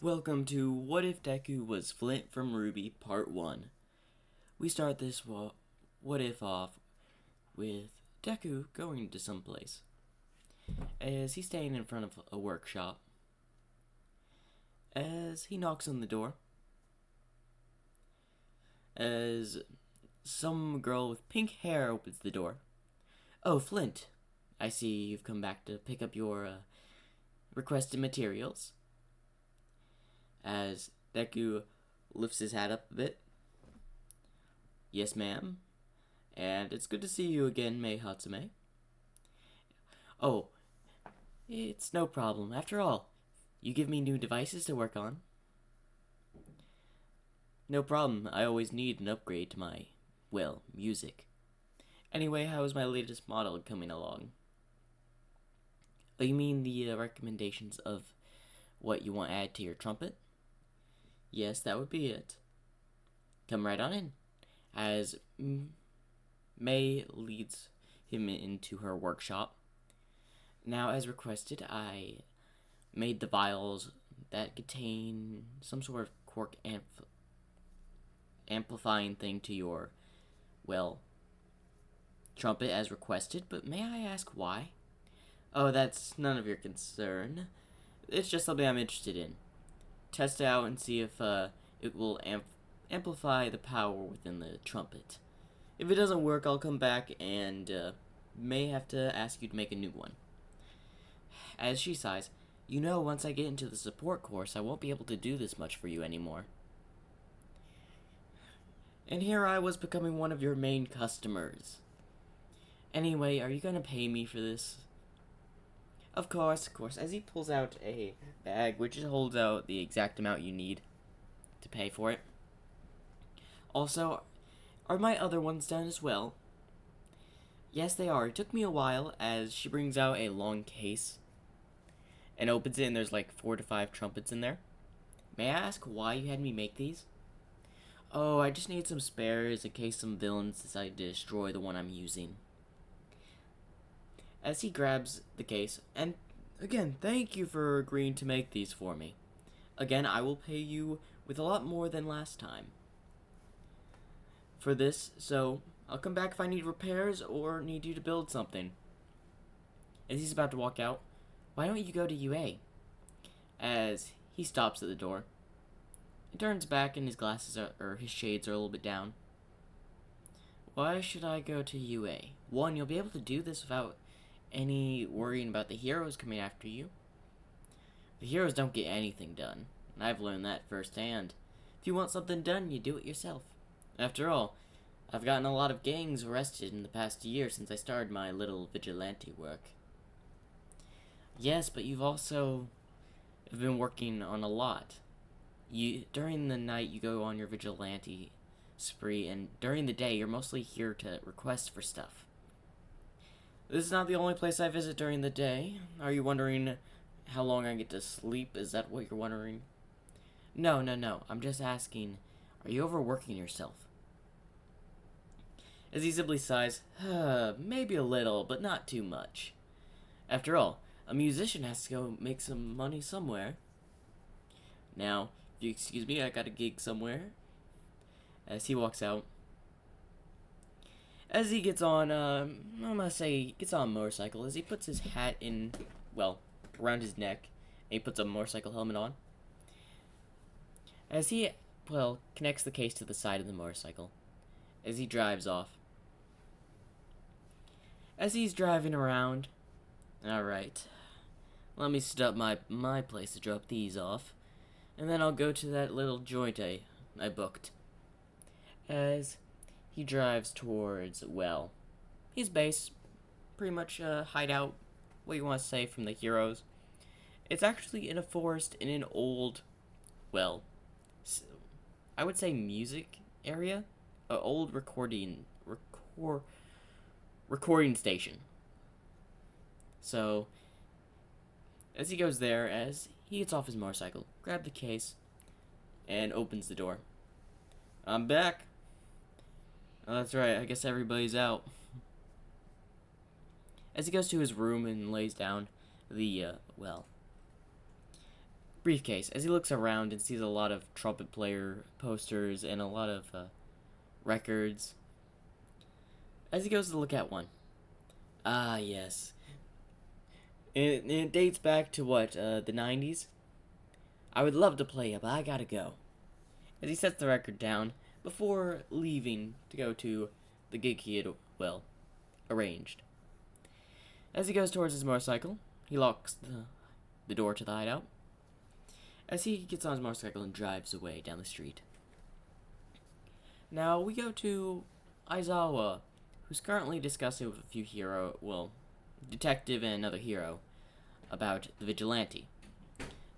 Welcome to What If Deku Was Flynt from Ruby Part 1. We start this what if off with Deku going to someplace. As he's standing in front of a workshop. As he knocks on the door. As some girl with pink hair opens the door. Oh, Flynt. I see you've come back to pick up your requested materials. As Deku lifts his hat up a bit. Yes, ma'am. And it's good to see you again, Mei Hatsume. Oh, it's no problem. After all, you give me new devices to work on. No problem. I always need an upgrade to my, music. Anyway, how is my latest model coming along? Oh, you mean the recommendations of what you want to add to your trumpet? Yes, that would be it. Come right on in. As Mei leads him into her workshop. Now, as requested, I made the vials that contain some sort of quark amplifying thing to your, trumpet as requested, but may I ask why? Oh, that's none of your concern. It's just something I'm interested in. Test it out and see if it will amplify the power within the trumpet. If it doesn't work, I'll come back and may have to ask you to make a new one. As she sighs, you know, once I get into the support course, I won't be able to do this much for you anymore. And here I was becoming one of your main customers. Anyway, are you going to pay me for this? Of course, as he pulls out a bag which holds out the exact amount you need to pay for it. Also, are my other ones done as well? Yes, they are. It took me a while, as she brings out a long case and opens it, and there's like 4 to 5 trumpets in there. May I ask why you had me make these? Oh, I just need some spares in case some villains decide to destroy the one I'm using. As he grabs the case, and again, thank you for agreeing to make these for me. Again, I will pay you with a lot more than last time for this, so I'll come back if I need repairs or need you to build something. As he's about to walk out, why don't you go to UA? As he stops at the door. He turns back and his his shades are a little bit down. Why should I go to UA? One, you'll be able to do this without any worrying about the heroes coming after you. The heroes don't get anything done, and I've learned that firsthand. If you want something done, you do it yourself. After all, I've gotten a lot of gangs arrested in the past year since I started my little vigilante work. Yes, but you've also been working on a lot. During the night, you go on your vigilante spree, and during the day, you're mostly here to request for stuff. This is not the only place I visit during the day. Are you wondering how long I get to sleep? Is that what you're wondering? No. I'm just asking, are you overworking yourself? As he simply sighs, maybe a little, but not too much. After all, a musician has to go make some money somewhere. Now, if you excuse me, I got a gig somewhere. As he walks out. As he gets on, gets on a motorcycle, as he puts his hat in, around his neck, and he puts a motorcycle helmet on. As he, connects the case to the side of the motorcycle, as he drives off. As he's driving around, alright, let me stop my place to drop these off, and then I'll go to that little joint I booked. As he drives towards, his base, pretty much a hideout, what you want to say, from the heroes. It's actually in a forest in an old, I would say music area, an old recording station. So, as he goes there, as he gets off his motorcycle, grabs the case, and opens the door. I'm back. Oh, that's right, I guess everybody's out. As he goes to his room and lays down, the, briefcase as he looks around and sees a lot of trumpet player posters and a lot of records. As he goes to look at one. Ah, yes. It dates back to what, the 90s? I would love to play it, but I gotta go. As he sets the record down before leaving to go to the gig he had, arranged. As he goes towards his motorcycle, he locks the door to the hideout. As he gets on his motorcycle and drives away down the street. Now we go to Aizawa, who's currently discussing with a few detective and another hero, about the vigilante.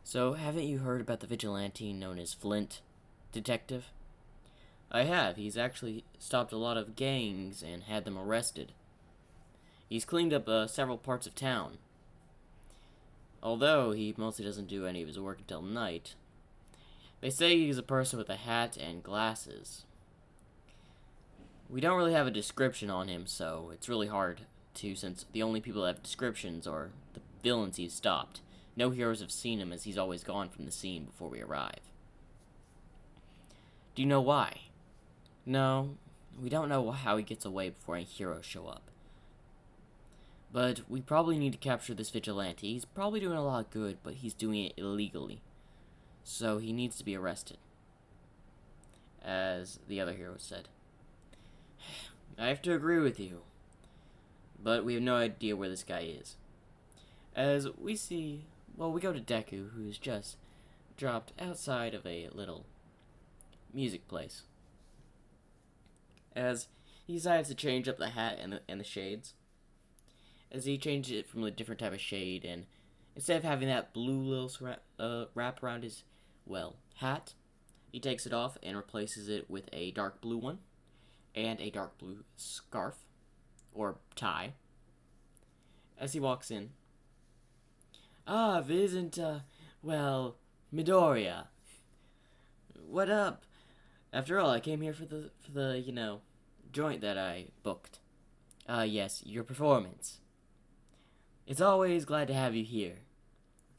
So, haven't you heard about the vigilante known as Flynt, detective? I have. He's actually stopped a lot of gangs and had them arrested. He's cleaned up several parts of town. Although he mostly doesn't do any of his work until night. They say he's a person with a hat and glasses. We don't really have a description on him, so it's really hard to, since the only people that have descriptions are the villains he's stopped. No heroes have seen him, as he's always gone from the scene before we arrive. Do you know why? No, we don't know how he gets away before any heroes show up. But we probably need to capture this vigilante. He's probably doing a lot of good, but he's doing it illegally. So he needs to be arrested. As the other hero said. I have to agree with you. But we have no idea where this guy is. As we see, we go to Deku, who's just dropped outside of a little music place. As he decides to change up the hat and the shades. As he changes it from a different type of shade, and instead of having that blue little wrap around his, hat, he takes it off and replaces it with a dark blue one, and a dark blue scarf, or tie. As he walks in. Ah, if it isn't, Midoriya. What up? After all, I came here for the joint that I booked. Yes, your performance. It's always glad to have you here.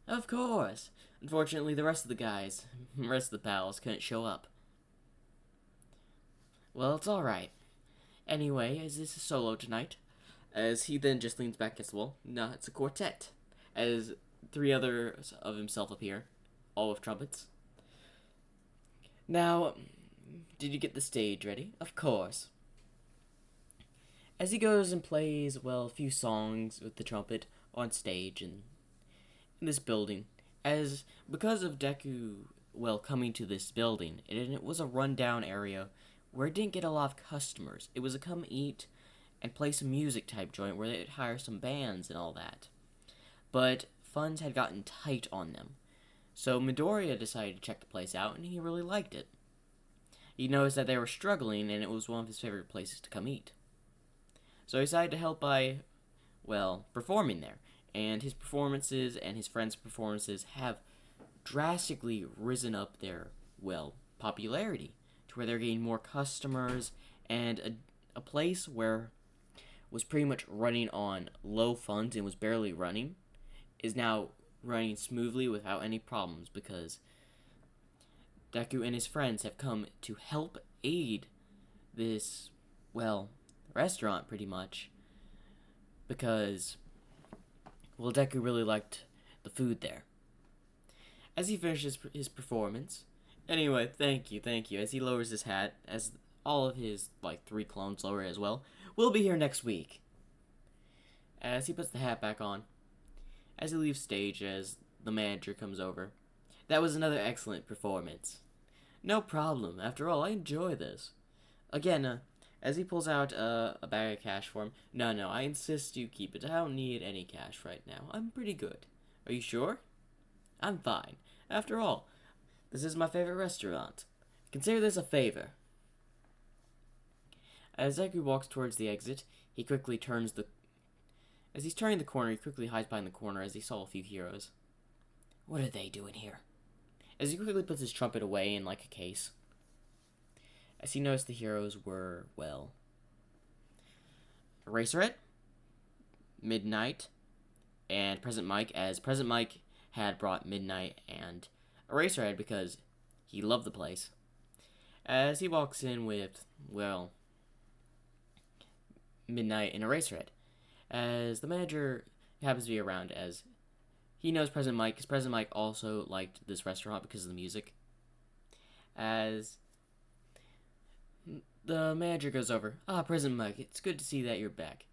Of course. Unfortunately, the rest of the pals couldn't show up. Well, it's alright. Anyway, is this a solo tonight? As he then just leans back against the wall. No, it's a quartet. As 3 others of himself appear, all with trumpets. Now, did you get the stage ready? Of course. As he goes and plays, a few songs with the trumpet on stage in this building, because of Deku, coming to this building, it was a rundown area where it didn't get a lot of customers. It was a come eat and play some music type joint where they'd hire some bands and all that. But funds had gotten tight on them. So Midoriya decided to check the place out, and he really liked it. He noticed that they were struggling, and it was one of his favorite places to come eat. So he decided to help by, performing there. And his performances and his friends' performances have drastically risen up their, popularity. To where they're getting more customers, and a place where was pretty much running on low funds and was barely running, is now running smoothly without any problems, because Deku and his friends have come to help aid this, restaurant pretty much, because, Deku really liked the food there. As he finishes his performance, anyway, thank you, as he lowers his hat, as all of his, 3 clones lower it as well, we'll be here next week. As he puts the hat back on, as he leaves stage, as the manager comes over. That was another excellent performance. No problem. After all, I enjoy this. Again, as he pulls out a bag of cash for him. No, I insist you keep it. I don't need any cash right now. I'm pretty good. Are you sure? I'm fine. After all, this is my favorite restaurant. Consider this a favor. As Deku walks towards the exit, he quickly turns the... As he's turning the corner, he quickly hides behind the corner as he saw a few heroes. What are they doing here? As he quickly puts his trumpet away in, a case. As he noticed the heroes were, Eraserhead, Midnight, and Present Mike, as Present Mike had brought Midnight and Eraserhead because he loved the place. As he walks in with, well, Midnight and Eraserhead. As the manager happens to be around, as he knows President Mike, because President Mike also liked this restaurant because of the music. As the manager goes over, President Mike, it's good to see that you're back.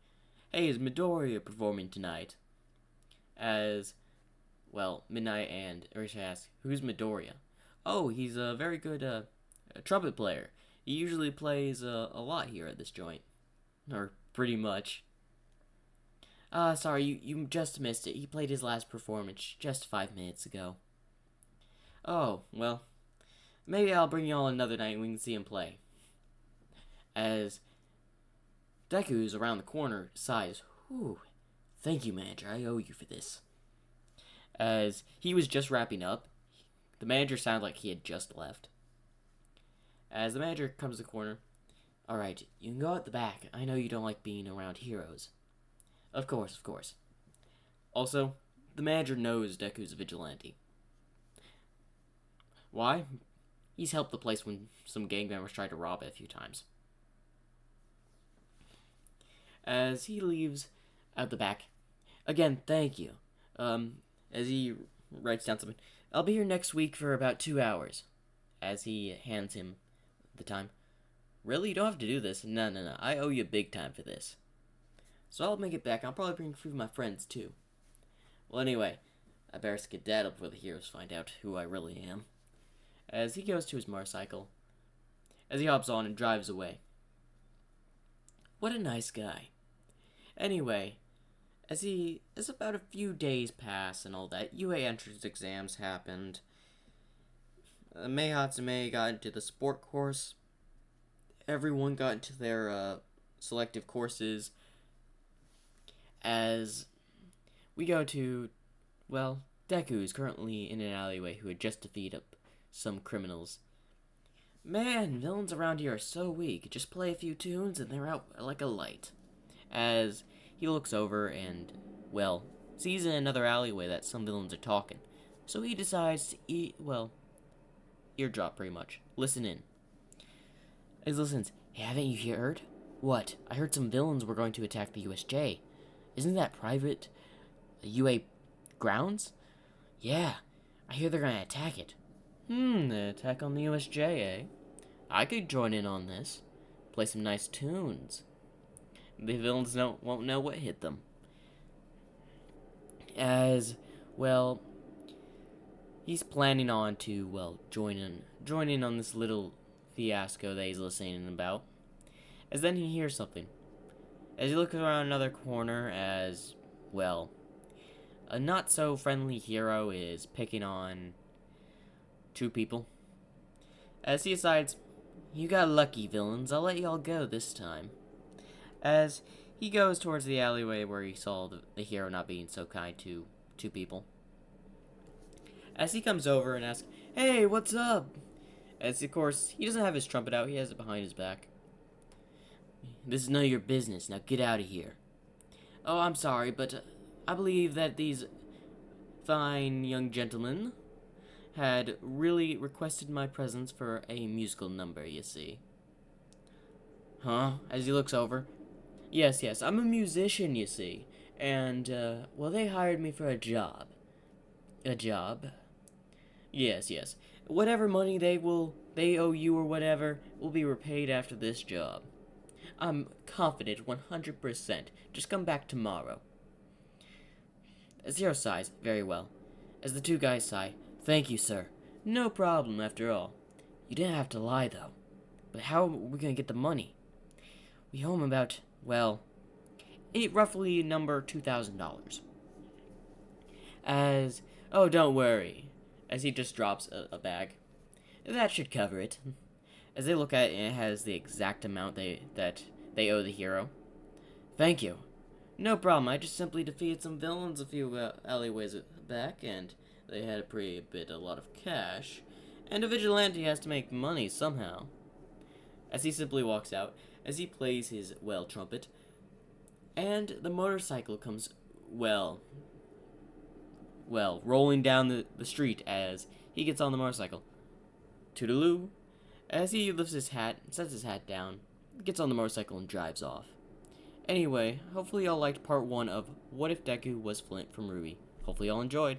Hey, is Midoriya performing tonight? As, well, Midnight and Eraserhead ask, who's Midoriya? Oh, he's a very good trumpet player. He usually plays a lot here at this joint. Or pretty much. Sorry, you just missed it. He played his last performance just 5 minutes ago. Oh, well, maybe I'll bring you all another night and we can see him play. As Deku, who's around the corner, sighs, whew, thank you, manager, I owe you for this. As he was just wrapping up, the manager sounded like he had just left. As the manager comes to the corner, alright, you can go out the back. I know you don't like being around heroes. Of course, of course. Also, the manager knows Deku's a vigilante. Why? He's helped the place when some gang members tried to rob it a few times. As he leaves out the back, again, thank you. As he writes down something, I'll be here next week for about 2 hours. As he hands him the time. Really? You don't have to do this. No. I owe you big time for this. So I'll make it back. I'll probably bring a few of my friends, too. Well, anyway, I better skedaddle before the heroes find out who I really am. As he goes to his motorcycle, as he hops on and drives away. What a nice guy. Anyway, as about a few days pass and all that, UA entrance exams happened. Mei Hatsume got into the sport course. Everyone got into their selective courses. As we go to, well, Deku is currently in an alleyway who had just defeated some criminals. Man, villains around here are so weak. Just play a few tunes and they're out like a light. As he looks over and, well, sees in another alleyway that some villains are talking. So he decides to eardrop pretty much. Listen in. As he listens, hey, haven't you heard? What? I heard some villains were going to attack the USJ. Isn't that private UA grounds? Yeah, I hear they're gonna attack it. The attack on the USJ, eh? I could join in on this. Play some nice tunes. The villains won't know what hit them. As, well, he's planning on to, well, join in on this little fiasco that he's listening about. As then he hears something. As he looks around another corner, as, well, a not-so-friendly hero is picking on 2 people. As he decides, you got lucky, villains, I'll let y'all go this time. As he goes towards the alleyway where he saw the hero not being so kind to 2 people. As he comes over and asks, hey, what's up? As, of course, he doesn't have his trumpet out, he has it behind his back. This is none of your business. Now get out of here. Oh, I'm sorry, but I believe that these fine young gentlemen had really requested my presence for a musical number, you see. Huh? As he looks over. Yes, I'm a musician, you see. And, well, they hired me for a job. A job? Yes. Whatever money they owe you or whatever will be repaid after this job. I'm confident 100%. Just come back tomorrow. Zero sighs, very well. As the 2 guys sigh, thank you, sir. No problem, after all. You didn't have to lie, though. But how are we going to get the money? We owe him about, well, roughly number $2,000. As, oh, don't worry. As he just drops a bag. That should cover it. As they look at it, it has the exact amount that they owe the hero. Thank you. No problem, I just simply defeated some villains a few alleyways back, and they had a lot of cash. And a vigilante has to make money somehow. As he simply walks out, as he plays his, well, trumpet, and the motorcycle comes, well, rolling down the street as He gets on the motorcycle. Toodaloo. As he lifts his hat, sets his hat down, gets on the motorcycle and drives off. Anyway, hopefully y'all liked part 1 of What If Deku Was Flynt from RWBY. Hopefully y'all enjoyed.